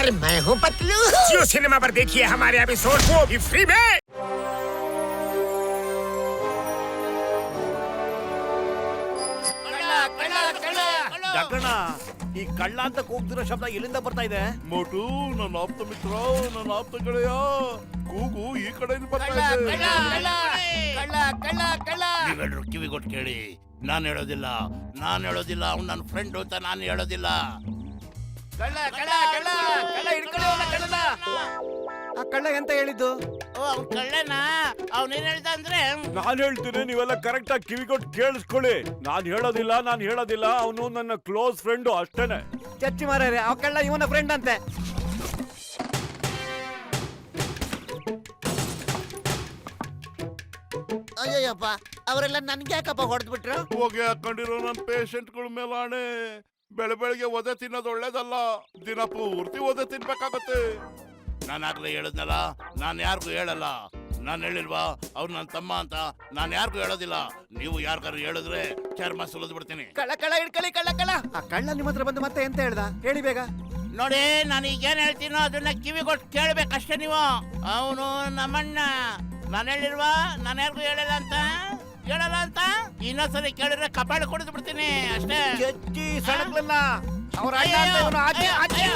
और मैं हूँ पतलू। जियो सिनेमा पर देखिए हमारे एपिसोड, वो भी फ्री में। ಜಗಣ, ಈ ಕಳ್ಳ ಅಂತ ಕೂಗ್ತಿರೋ ಶಬ್ದ ಎಲ್ಲಿಂದ ಬರ್ತಾ ಇದೆ? ಮೋಟು, ನನ್ನ ಆಪ್ತ ಮಿತ್ರ, ನನ್ನ ಆಪ್ತ ಗೆಳೆಯ, ಕೂಗು ಈ ಕಡೆಯಿಂದ ಬರ್ತಾ ಇದೆ. ನೀವೆಲ್ಲರೂ ಕಿವಿಗೊಟ್ಟು ಕೇಳಿ, ನಾನು ಹೇಳೋದಿಲ್ಲ, ಅವ್ನು ನನ್ನ ಫ್ರೆಂಡ್ ಅಂತ ನಾನು ಹೇಳೋದಿಲ್ಲ. ಆ ಕಳ್ಳ ಎಂತ ಹೇಳಿದ್ದು? ಅವ್ನು ಕಳ್ಳನ, ಅವನೇನ್ ಹೇಳ್ದ ಅಂದ್ರೆ, ನಾನು ಹೇಳ್ತೀನಿ, ನೀವೆಲ್ಲ ಕರೆಕ್ಟ್ ಆಗಿ ಕಿವಿಗೊಟ್ಟು ಕೇಳಿಸ್ಕೊಳ್ಳಿ. ನಾನು ಹೇಳೋದಿಲ್ಲ, ಅವನು ನನ್ನ ಕ್ಲೋಸ್ ಫ್ರೆಂಡು ಅಷ್ಟೇನೆ. ಚಚ್ಚಿ ಮಾರ್ರೆ, ಆ ಕಳ್ಳ ಇವನ ಫ್ರೆಂಡ್ ಅಂತೆ. ಅಯ್ಯಪ್ಪ, ಅವರೆಲ್ಲ ನನ್ಗೆ ಯಾಕಪ್ಪ ಹೊಡೆದ್ಬಿಟ್ರು? ಹೋಗಿ ಹಾಕೊಂಡಿರೋ ನನ್ನ ಪೇಷಂಟ್ಗಳ ಮೇಲೆ ಆಣೆ. ಬೆಳಗ್ಗೆ ಒದೆ ತಿನ್ನೋದು ಒಳ್ಳೇದಲ್ಲ, ದಿನ ಪೂರ್ತಿ ಒದೆ ತಿನ್ಬೇಕಾಗತ್ತೆ. ನಾನು ಆಗ್ಲೇ ಹೇಳಿದ್ನಲ್ಲ, ನಾನು ಯಾರಿಗೂ ಹೇಳಲ್ಲ. ನಾನು ಹೇಳಿಲ್ವಾ ಅವ್ರು ನನ್ನ ತಮ್ಮ ಅಂತ? ನಾನು ಯಾರಿಗೂ ಹೇಳೋದಿಲ್ಲ. ನೀವು ಯಾರಿಗಾರು ಹೇಳಿದ್ರೆ ಚರ್ಮ ಸುಲಿದು ಬಿಡ್ತೀನಿ. ಕಳ್ಳ ಹಿಡ್ಕೊಳ್ಳಿ, ಕಳ್ಳ. ಆ ಕಳ್ಳ ನಿಮ್ಮ ಹತ್ರ ಬಂದು ಮತ್ತೆ ಎಂತ ಹೇಳ್ದ? ಹೇಳಿ ಬೇಗ. ನೋಡಿ, ನಾನು ಈಗೇನ್ ಹೇಳ್ತೀನೋ ಅದನ್ನ ಕಿವಿಗೊಟ್ಟು ಕೇಳ್ಬೇಕಷ್ಟೇ ನೀವು. ಅವನು ನಮ್ಮಣ್ಣ. ನಾನು ಹೇಳಿಲ್ವಾ ನಾನು ಯಾರಿಗೂ ಹೇಳಲ್ಲ ಅಂತ? ಇನ್ನೊಂದ್ಸರಿ ಕೇಳಿದ್ರೆ ಕಪಾಳ ಕುಡಿದು ಬಿಡ್ತೀನಿ ಅಷ್ಟೇ. ಚಚ್ಚಿ ಸಡಕ್ಲಲ್ಲ, ಅವ್ರ ಅಣ್ಣ ಅಂತ ಇವನು ಆಚೆ.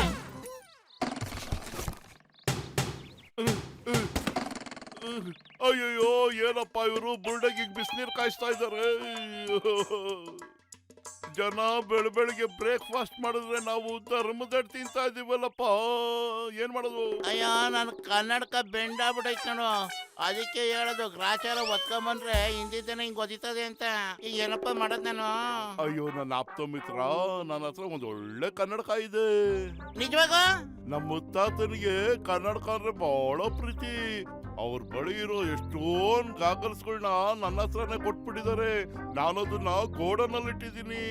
ಅಯ್ಯಯ್ಯೋ, ಏನಪ್ಪ ಇವರು ಬುರ್ಡಗಿಗೆ ಬಿಸಿನೀರು ಕಾಯಿಸ್ತಾ ಇದ್ದಾರೆ. ಜನ ಬೆಳಗ್ಗೆ ಬ್ರೇಕ್ಫಾಸ್ಟ್ ಮಾಡಿದ್ರೆ ನಾವು ಧರ್ಮದಡ್ ತಿಂತಾ ಇದೀವಲ್ಲಪ್ಪ, ಏನ್ ಮಾಡೋದು? ಅಯ್ಯೋ, ನಾನು ಕನ್ನಡಕ ಬೆಂಡಾಗ್ಬಿಟ್ಟೈತ್ ನಾನು. ಅದಕ್ಕೆ ಹೇಳೋದು, ಗ್ರಾಚಾರ ಒತ್ಕೊಂಬಂದ್ರೆ ಹಿಂದಿದ್ದೇನೆ ಹಿಂಗ್ ಒದಿತದೆ ಅಂತ. ಈಗ ಏನಪ್ಪ ಮಾಡೋದ್ ನಾನು? ಅಯ್ಯೋ, ನನ್ನ ಆಪ್ತ ಮಿತ್ರ, ನನ್ನ ಹತ್ರ ಒಂದ್ ಒಳ್ಳೆ ಕನ್ನಡಕ ಇದೆ. ನಿಜವಾಗ? ನಮ್ಮ ಮುತ್ತಾತನಿಗೆ ಕನ್ನಡಕ ಅಂದ್ರೆ ಬಹಳ ಪ್ರೀತಿ. ಅವ್ರ ಬಳಿ ಇರೋ ಎಷ್ಟೊಂದ್ ಗಾಗಲ್ಸ್ಗಳನ್ನ ನನ್ನ ಹತ್ರನೇ ಕೊಟ್ಬಿಟ್ಟಿದ್ದಾರೆ. ನಾನು ಅದನ್ನ ಗೋಡನಲ್ಲಿ ಇಟ್ಟಿದ್ದೀನಿ.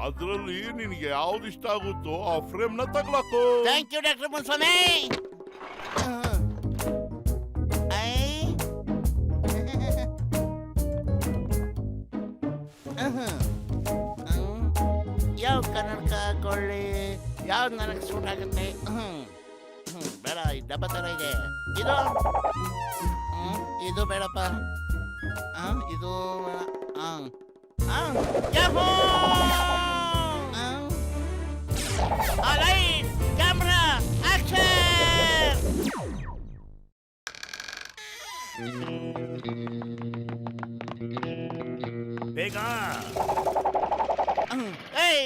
ಅದ್ರಲ್ಲಿ ನಿನ್ಗೆ ಯಾವ್ದು ಇಷ್ಟ ಆಗುತ್ತೋ ಆ ಫ್ರೇಮ್ ನ ತಗ್ಲಾಕೋ. Thank you doctor Munswamy. ಯಾವ ಕನ್ನಡಕ ಕೊಳ್ಳಿ, ಯಾವ್ದು ನನಗೆ ಸೂಟ್ ಆಗುತ್ತೆ? ಬೇಡ, ಈ ಡಬ್ಬ ತರ ಇದೆ. ಇದು ಬೇಡಪ್ಪ. ಇದು ಕ್ಯಾಮ್ರಾ ಆಕ್ಷನ್. ಬೇಗ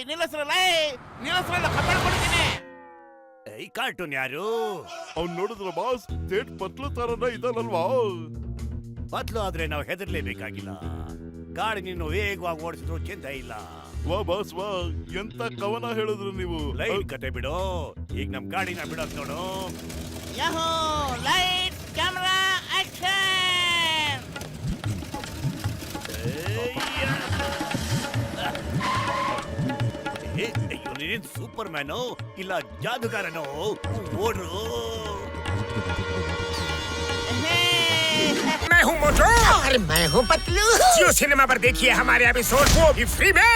ನಿಲ್ಲಿಸ್ರಲ್ಲ, ಕಬ್ಬಾಳ್ ಕೊಡ್ತೀನಿ. ಈ ಕಾರ್ಟೂನ್ ಯಾರು? ಅವ್ನ್ ನೋಡಿದ್ರ ಬಾಸ್, ಥೇಟ್ ಪತ್ಲು ತರನ ಇದಲ್ವಾ? ಬದ್ಲು ಆದ್ರೆ ನಾವು ಹೆದರ್ಲೇಬೇಕಾಗಿಲ್ಲ. ಗಾಡಿ ನೀನು ವೇಗವಾಗಿ ಓಡಿಸಿದ್ರು ಚಿಂತೆ ಇಲ್ಲ. ವಾ ಬಾಸ್ ವಾ, ಎಂತ ಕವನ ಹೇಳಿದ್ರು ನೀವು. ಲೈಟ್ ಕತೆ ಬಿಡು, ಈಗ ನಮ್ ಗಾಡಿನ ಬಿಡೋಕ್ ನೋಡು. ಯಾಹೋ, ಲೈಟ್ ಕ್ಯಾಮ್ರಾ ಆಕ್ಷನ್. ನೀನೇನ್ ಸೂಪರ್ ಮ್ಯಾನು ಇಲ್ಲ ಜಾದುಗಾರನೋ? ಓಡ್ರು. मैं हूँ मोटू और मैं हूँ पतलू। जियो सिनेमा पर देखिए हमारे एपिसोड, वो भी फ्री में।